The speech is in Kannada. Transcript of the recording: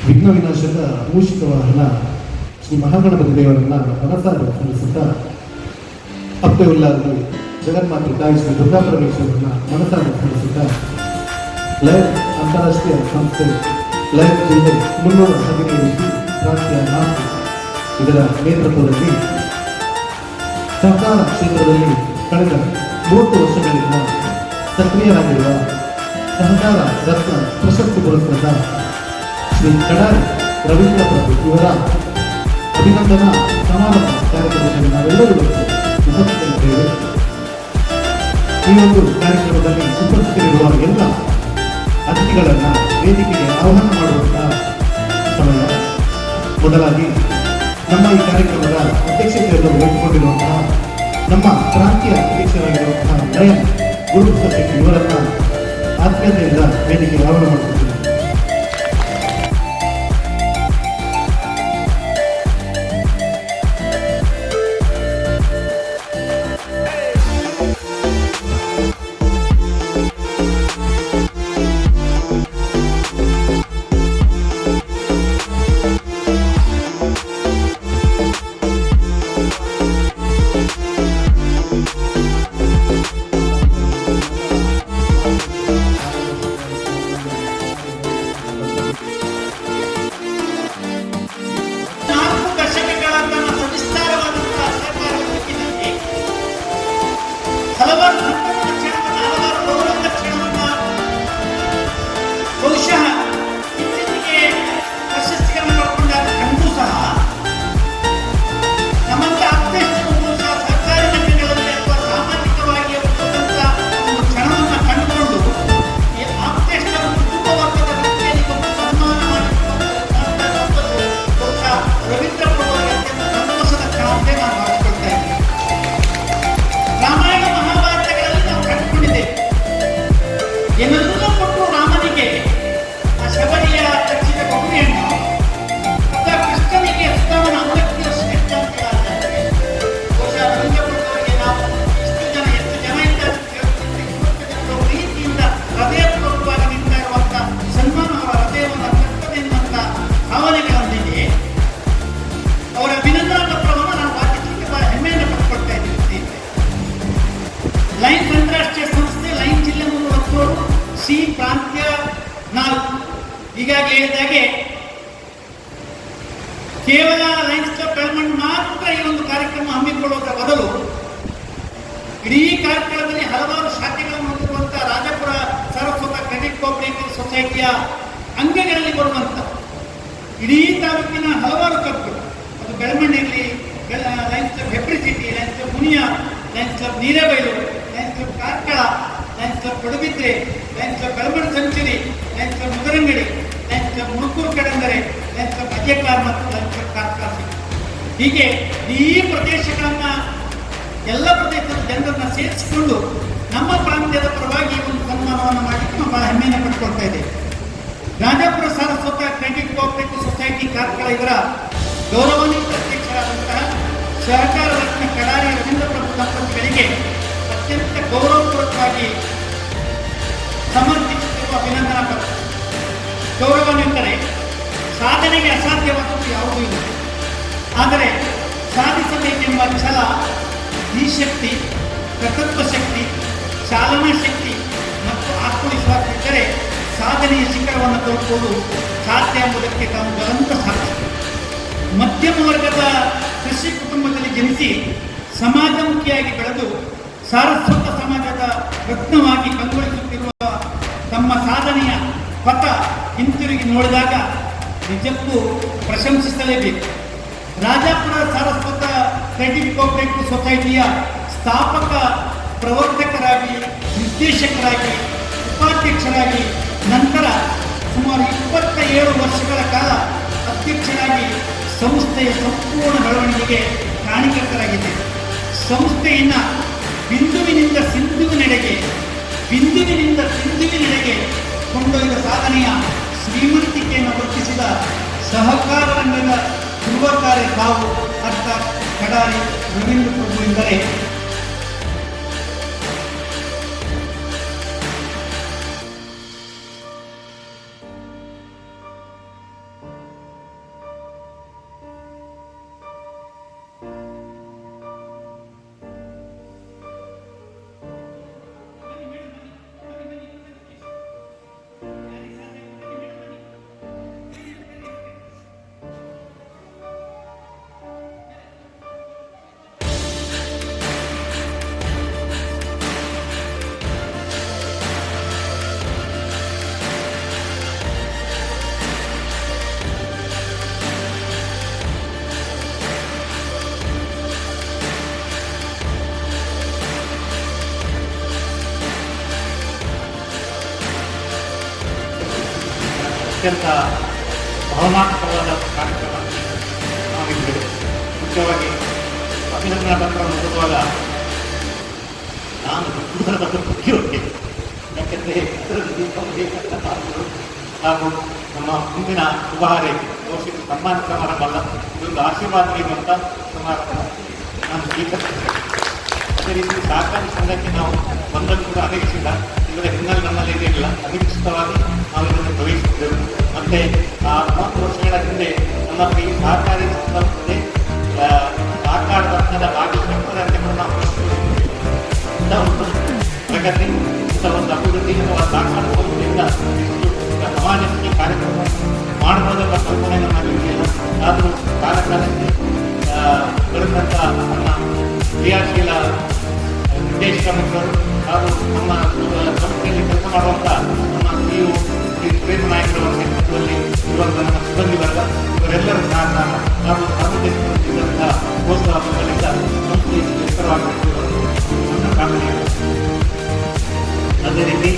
ವಿಘ್ನ ವಿನಾಶದ ಮೂಷಿಕ ವಾಹನ ಶ್ರೀ ಮಹಾಗಣಪತಿ ದೇವರನ್ನ ಮನಸಾರ ಸ್ಮರಿಸುತ್ತಾ ಅಪ್ಪೆ ಉಲ್ಲಾಗಿ ಜಗನ್ಮಾತೆ ತಾಯಿ ಶ್ರೀ ದುರ್ಗಾ ಪರಮೇಶ್ವರನ್ನ ಮನಸಾರ ಸ್ಮರಿಸುತ್ತಾ ಲೈವ್ ಅಂತಾರಾಷ್ಟ್ರೀಯ ಸಂಸ್ಥೆ ಲೈವ್ ಜಿಲ್ಲೆ 317 ಪ್ರಾಂತ್ಯ 4 ಇದರ ನೇತೃತ್ವದಲ್ಲಿ ಸಹಕಾರ ಕ್ಷೇತ್ರದಲ್ಲಿ ಕಳೆದ 30 ವರ್ಷಗಳಿಂದ ಸಕ್ರಿಯರಾಗಿರುವ ಸಹಕಾರ ರತ್ನ ಪ್ರಶಸ್ತಿ ಪುರಸ್ಕೃತ ಶ್ರೀ ಕಡಾರಿ ರವೀಂದ್ರ ಪ್ರಭು ಇವರ ಅಭಿನಂದನಾ ಸಮಾರಂಭ ಕಾರ್ಯಕ್ರಮದಲ್ಲಿ ನಾವೆಲ್ಲರೂ ಉಪಸ್ಥಿತರಿದ್ದೇವೆ. ಈ ಒಂದು ಕಾರ್ಯಕ್ರಮದಲ್ಲಿ ಉಪಸ್ಥಿತರಿರುವ ಎಲ್ಲ ಅತಿಥಿಗಳನ್ನು ವೇದಿಕೆಗೆ ಆಹ್ವಾನ ಮಾಡುವಂತಹ ಸಮಯ. ಮೊದಲಾಗಿ ನಮ್ಮ ಈ ಕಾರ್ಯಕ್ರಮದ ಅಧ್ಯಕ್ಷತೆಯನ್ನು ವಹಿಸಿಕೊಂಡಿರುವಂತಹ ನಮ್ಮ ಪ್ರಾಂತೀಯ ಅಧ್ಯಕ್ಷರಾಗಿರುವಂತಹ ನಯನ್ ಗುರುಪ್ರಸಾದ್ ಇವರನ್ನ ಆತ್ಮೀಯತೆಯಿಂದ ವೇದಿಕೆಗೆ ಆಹ್ವಾನ ಮಾಡುತ್ತಿದ್ದೇವೆ. ಲೈನ್ ಅಂತಾರಾಷ್ಟ್ರೀಯ ಸಂಸ್ಥೆ ಲೈನ್ ಜಿಲ್ಲೆ 317 ಸಿ ಪ್ರಾಂತ್ಯ 4 ಈಗಾಗಲೇ ಹೇಳಿದಾಗೆ ಕೇವಲ ಲೈನ್ಸ್ ಕ್ಲಬ್ ಬೆಳಮಣ್ಣು ಮಾತ್ರ ಈ ಒಂದು ಕಾರ್ಯಕ್ರಮ ಹಮ್ಮಿಕೊಳ್ಳುವುದರ ಬದಲು ಇಡೀ ಕಾರ್ಯಕ್ರಮದಲ್ಲಿ ಹಲವಾರು ಶಾಖೆಗಳನ್ನು ಹೊಂದಿರುವಂತಹ ರಾಜಪುರ ಸಾರಸ್ವತ ಕ್ರೆಡಿಟ್ ಕೋಆಪರೇಟಿವ್ ಸೊಸೈಟಿಯ ಅಂಗಗಳಲ್ಲಿ ಬರುವಂತ ಇಡೀ ತಾಲೂಕಿನ ಹಲವಾರು ಕ್ಲಬ್ಗಳು, ಅದು ಬೆಳಮಣ್ಣಿರಲಿ, Lions club Hebri city, Lions club Muniya, Lions club Nirebailu, Lions club Karkala, Lions club Padubidri, Lions club Belmannu century, Lions club Mudarangadi, Lions club Munakuru Kadandare, Lions club Ajekar ಮತ್ತು ಲೈನ್ಸ್ ಕ್ಲಬ್ ಕಾರ್ಕಳ. ಹೀಗೆ ಈ ಪ್ರದೇಶಗಳನ್ನ ಎಲ್ಲ ಪ್ರದೇಶದ ಜನರನ್ನ ಸೇರಿಸಿಕೊಂಡು ನಮ್ಮ ಪ್ರಾಂತ್ಯದ ಪರವಾಗಿ ಒಂದು ಸನ್ಮಾನವನ್ನು ಮಾಡಲಿಕ್ಕೆ ನಾವು ಬಹಳ ಹೆಮ್ಮೆಯನ್ನು ಪಡ್ಕೊಳ್ತಾ ಇದ್ದೇವೆ. Rajapur Saraswata credit cooperative society Karkala ಇವರ ಗೌರವಾನ್ವಿತ ಅಧ್ಯಕ್ಷರಾದಂತಹ ಸಹಕಾರ ರತ್ನ ಕಡಾರಿ ರವೀಂದ್ರ ಪ್ರಭು ದಂಪತಿಗಳಿಗೆ ಅತ್ಯಂತ ಗೌರವಪೂರ್ವಕವಾಗಿ ಸಮರ್ಪಿಸುತ್ತಿರುವ ಅಭಿನಂದನಾ ಪತ್ರ. ಗೌರವವೆಂದರೆ ಸಾಧನೆಗೆ ಅಸಾಧ್ಯವಾದದ್ದು ಯಾವುದೂ ಇಲ್ಲ, ಆದರೆ ಸಾಧಿಸಬೇಕೆಂಬ ಛಲ, ಈ ಶಕ್ತಿ, ಪ್ರಕೃತ ಶಕ್ತಿ, ಚಾಲನಾ ಶಕ್ತಿ ಮತ್ತು ಆತ್ಮವಿಶ್ವಾಸ ಇದ್ದರೆ ಸಾಧನೆಯ ಶಿಖರವನ್ನು ತಲುಪುವುದು ಸಾಧ್ಯ ಎಂಬುದಕ್ಕೆ ತಾವು ಬಲಂತ ಸಾಧಿಸಿದರು. ಮಧ್ಯಮ ವರ್ಗದ ಕೃಷಿ ಕುಟುಂಬದಲ್ಲಿ ಜನಿಸಿ ಸಮಾಜಮುಖಿಯಾಗಿ ಬೆಳೆದು ಸಾರಸ್ವತ ಸಮಾಜದ ರತ್ನವಾಗಿ ಕಂಗೊಳಿಸುತ್ತಿರುವ ತಮ್ಮ ಸಾಧನೆಯ ಪಥ ಹಿಂತಿರುಗಿ ನೋಡಿದಾಗ ನಿಜಕ್ಕೂ ಪ್ರಶಂಸಿಸಲೇಬೇಕು. ರಾಜಪುರ ಸಾರಸ್ವತ ಕ್ರೆಡಿಟ್ ಕೋಆಪರೇಟಿವ್ ಸೊಸೈಟಿಯ ಸ್ಥಾಪಕ ಪ್ರವರ್ತಕರಾಗಿ, ನಿರ್ದೇಶಕರಾಗಿ, ಉಪಾಧ್ಯಕ್ಷರಾಗಿ, ನಂತರ ಸುಮಾರು 27 ವರ್ಷಗಳ ಕಾಲ ಅಧ್ಯಕ್ಷರಾಗಿ ಸಂಸ್ಥೆಯ ಸಂಪೂರ್ಣ ಬೆಳವಣಿಗೆಗೆ ಕಾರಣೀಕರ್ತರಾಗಿದೆ. ಸಂಸ್ಥೆಯನ್ನು ಬಿಂದುವಿನಿಂದ ಸಿಂಧುವಿನೆಡೆಗೆ, ಬಿಂದುವಿನಿಂದ ಸಿಂಧುವಿನೆಡೆಗೆ ಕೊಂಡೊಯ್ದ ಸಾಧನೆಯ ಶ್ರೀಮಂತಿಕೆಯನ್ನು ವರ್ತಿಸಿದ ಸಹಕಾರ ರಂಗದ ಧ್ರುವತಾರೆ ತಾವು, ಅರ್ಥಾತ್ ಕಡಾರಿ ರವೀಂದ್ರ ಪ್ರಭು ಎಂದರೆ ಅತ್ಯಂತ ಭಾವನಾತ್ಮಕವಾದ ಕಾರ್ಯಕ್ರಮ ನಾವಿದ್ದೇವೆ. ಮುಖ್ಯವಾಗಿ ಅಭಿನಂದನಾ ಪತ್ರ ಓದುವಾಗ ನಾನು ದುಃಖದ ಬಗ್ಗೆ ಹೋಗ್ತೇನೆ. ಯಾಕೆಂದರೆ ಇದರಲ್ಲಿ ದೀಪಾವಳಿ ಹಾಗೂ ನಮ್ಮ ಮುಂದಿನ ಶುಭ ಹಾರೈಕೆ ಬಹುಶಃ ಸನ್ಮಾನ ಸಮಾರಂಭ ಅಲ್ಲ, ಇದೊಂದು ಆಶೀರ್ವಾದ ನೀಡುವಂಥ ಸಮಾರಂಭ ನಾನು ಸ್ವೀಕರಿಸಿದ್ದೇನೆ. ಅದೇ ರೀತಿ ಸಹಕಾರಿ ಸಂಘಕ್ಕೆ ನಾವು ಬಂದದ್ದು ಕೂಡ ಅನಿರೀಕ್ಷಿತ, ಇದರ ಹಿನ್ನೆಲೆ ನನ್ನಲ್ಲಿ ಇರಲಿಲ್ಲ. ಅನಿರೀಕ್ಷಿತವಾಗಿ ನಾವು ಇದನ್ನು ಪ್ರವೇಶಿಸಿದ್ದೆವು. ಮತ್ತು ಆ 30 ವರ್ಷಗಳ ಹಿಂದೆ ನಮ್ಮ ಈ ಸಹಕಾರಿ ಸಂಸ್ಥೆ ಸಹಕಾರ ಧರ್ಮದ ಭಾಗಿ ಸಂಪ್ರದಾಯಕ್ಕೆ ನಾವು ಇಂಥ ಒಂದು ಪ್ರಗತಿ, ಇಂಥ ಒಂದು ಅಭಿವೃದ್ಧಿ ಅಥವಾ ಸಹಕಾರ ಸಂಸ್ಥೆಯಿಂದ ಸಮಾಜಕ್ಕೆ ಕಾರ್ಯಕ್ರಮ ಮಾಡಬಹುದೆಂಬ ಕಲ್ಪನೆ ನಮ್ಮಲ್ಲಿ ಇರಲಿಲ್ಲ. ಆದರೂ ಕಾಲಕಾಲಕ್ಕೆ ಬೆಳೆದಂಥ ನನ್ನ ಕ್ರಿಯಾಶೀಲ ನಿರ್ದೇಶಕ ಮಿತ್ರರು ಹಾಗೂ ನಮ್ಮ ಸಂಸ್ಥೆಯಲ್ಲಿ ಕೆಲಸ ಮಾಡುವಂಥ ನಮ್ಮ CEO ಶ್ರೀ ಸುರೇಂದ್ರ ನಾಯಕರ ನೇತೃತ್ವದಲ್ಲಿ ಇರುವಂಥ ನಮ್ಮ ಸಿಬ್ಬಂದಿ ವರ್ಗ, ಇವರೆಲ್ಲರ ಸಹಕಾರ ಹಾಗೂ ಸಾರ್ವಜನಿಕರಿದ್ದಂತಹ ಪ್ರೋತ್ಸಾಹಗಳಿಂದ ಸಂಸ್ಥೆ ಎತ್ತರವಾಗಿರುವುದು ನನ್ನ ಕಾಮನೆ. ಅದೇ ರೀತಿ